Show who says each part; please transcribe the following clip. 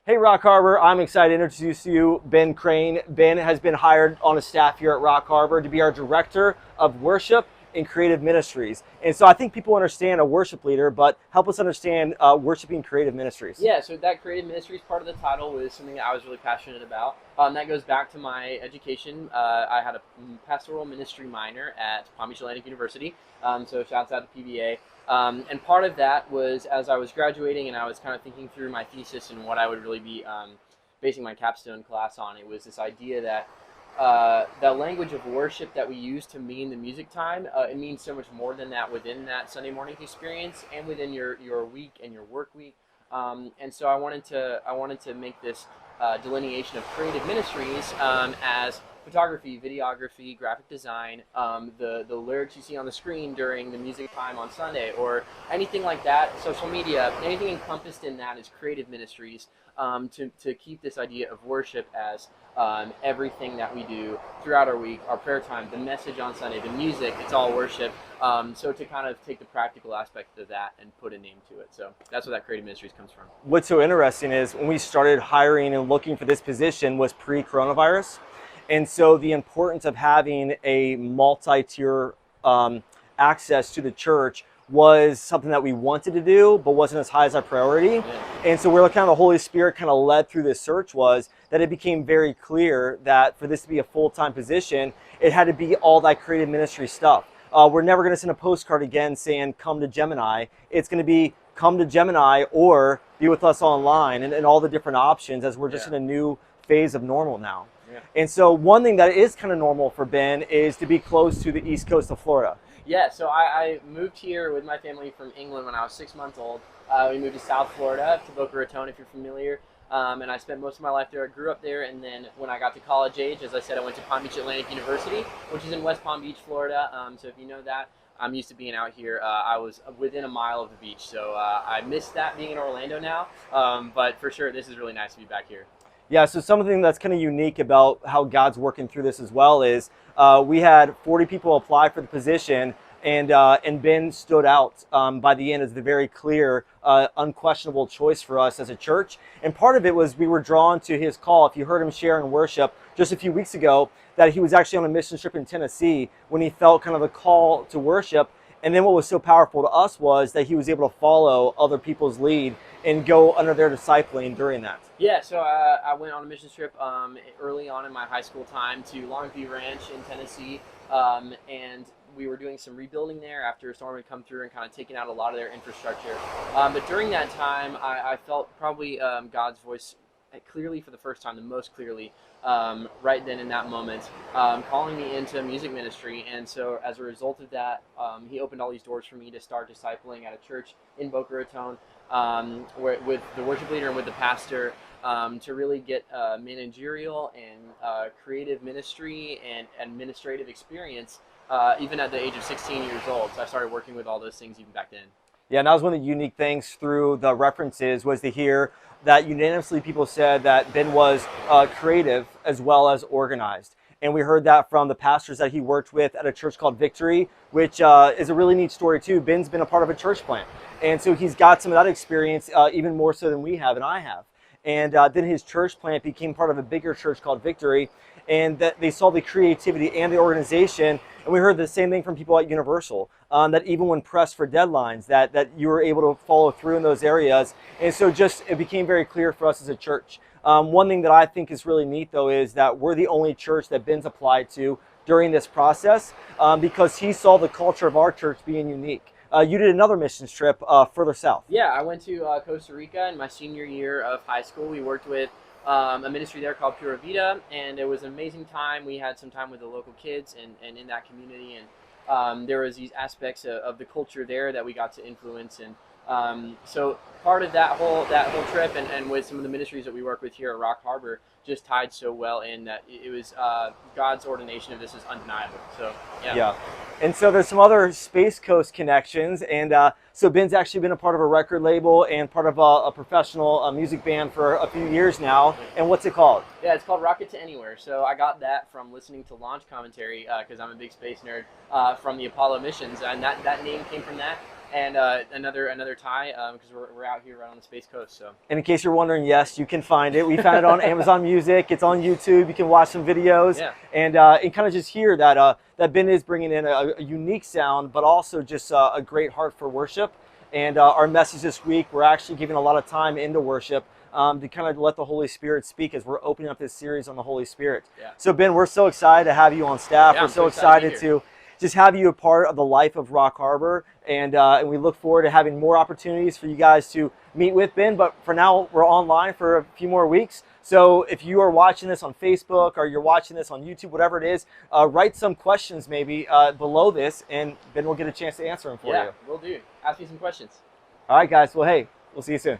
Speaker 1: Hey Rock Harbor, I'm excited to introduce you Ben Crane. Ben has been hired on a staff here at Rock Harbor to be our Director of Worship and Creative Ministries. And so I think people understand a worship leader, but help us understand worshiping creative ministries.
Speaker 2: Yeah, so that creative ministries part of the title was something that I was really passionate about. That goes back to my education. I had a pastoral ministry minor at Palm Beach Atlantic University, so shouts out to PBA. And part of that was as I was graduating and I was kind of thinking through my thesis and what I would really be basing my capstone class on. It was this idea that the language of worship that we use to mean the music time, it means so much more than that within that Sunday morning experience and within your week and your work week. And so I wanted to make this delineation of creative ministries as photography, videography, graphic design, the lyrics you see on the screen during the music time on Sunday, or anything like that, social media, anything encompassed in that is creative ministries, to keep this idea of worship as everything that we do throughout our week, our prayer time, the message on Sunday, the music, it's all worship. So to kind of take the practical aspect of that and put a name to it. So that's where that creative ministries comes from.
Speaker 1: What's so interesting is when we started hiring and looking for this position was pre-coronavirus. And so the importance of having a multi-tier access to the church was something that we wanted to do, but wasn't as high as our priority.
Speaker 2: Yeah.
Speaker 1: And so where kind of the Holy Spirit kind of led through this search was that it became very clear that for this to be a full-time position, it had to be all that creative ministry stuff. We're never going to send a postcard again saying, come to Gemini. It's going to be, come to Gemini or be with us online, and all the different options as we're just in a new phase of normal now.
Speaker 2: Yeah.
Speaker 1: And so one thing that is kind of normal for Ben is to be close to the east coast of Florida.
Speaker 2: Yeah, so I moved here with my family from England when I was 6 months old. We moved to South Florida, to Boca Raton, if you're familiar. And I spent most of my life there. I grew up there, and then when I got to college age, as I said, I went to Palm Beach Atlantic University, which is in West Palm Beach, Florida. So if you know that, I'm used to being out here. I was within a mile of the beach, so I miss that being in Orlando now. But for sure, this is really nice to be back here.
Speaker 1: Yeah, so something that's kind of unique about how God's working through this as well is we had 40 people apply for the position, and Ben stood out by the end as the very clear, unquestionable choice for us as a church. And part of it was we were drawn to his call. If you heard him share in worship just a few weeks ago, that he was actually on a mission trip in Tennessee when he felt kind of a call to worship. And then what was so powerful to us was that he was able to follow other people's lead and go under their discipling during that.
Speaker 2: Yeah, so I went on a mission trip early on in my high school time to Longview Ranch in Tennessee, and we were doing some rebuilding there after a storm had come through and kind of taken out a lot of their infrastructure. But during that time, I felt probably God's voice clearly for the first time, the most clearly, right then in that moment, calling me into music ministry. And so as a result of that, he opened all these doors for me to start discipling at a church in Boca Raton, with the worship leader and with the pastor, to really get managerial and creative ministry and administrative experience, even at the age of 16 years old. So I started working with all those things even back then.
Speaker 1: Yeah, and that was one of the unique things through the references was to hear that unanimously people said that Ben was creative as well as organized. And we heard that from the pastors that he worked with at a church called Victory, which is a really neat story too. Ben's been a part of a church plant. And so he's got some of that experience even more so than we have and I have. And then his church plant became part of a bigger church called Victory, and that they saw the creativity and the organization. And we heard the same thing from people at Universal, that even when pressed for deadlines, that you were able to follow through in those areas. And so just it became very clear for us as a church. One thing that I think is really neat, though, is that we're the only church that Ben's applied to during this process, because he saw the culture of our church being unique. You did another missions trip further south.
Speaker 2: Yeah, I went to Costa Rica in my senior year of high school. We worked with a ministry there called Pura Vida, and it was an amazing time. We had some time with the local kids and in that community, and there was these aspects of the culture there that we got to influence. And so part of that whole trip and with some of the ministries that we work with here at Rock Harbor just tied so well in that it was God's ordination of this is undeniable. So yeah.
Speaker 1: And so there's some other Space Coast connections, and so Ben's actually been a part of a record label and part of a professional music band for a few years now. And what's it called?
Speaker 2: Yeah, it's called Rocket to Anywhere. So I got that from listening to launch commentary, because I'm a big space nerd, from the Apollo missions, and that name came from that. and another tie because we're out here right on the Space Coast. So.
Speaker 1: And in case you're wondering, yes, you can find it. We found it on Amazon Music. It's on YouTube. You can watch some videos and kind of just hear that that Ben is bringing in a unique sound, but also just a great heart for worship. And our message this week, we're actually giving a lot of time into worship to kind of let the Holy Spirit speak as we're opening up this series on the Holy Spirit.
Speaker 2: Yeah.
Speaker 1: So Ben, we're so excited to have you on staff.
Speaker 2: Yeah,
Speaker 1: we're so excited to just have you a part of the life of Rock Harbor, and we look forward to having more opportunities for you guys to meet with Ben. But for now, we're online for a few more weeks. So if you are watching this on Facebook or you're watching this on YouTube, whatever it is, write some questions maybe below this, and Ben will get a chance to answer them for you.
Speaker 2: Yeah, will do. Ask me some questions.
Speaker 1: All right, guys. Well, hey, we'll see you soon.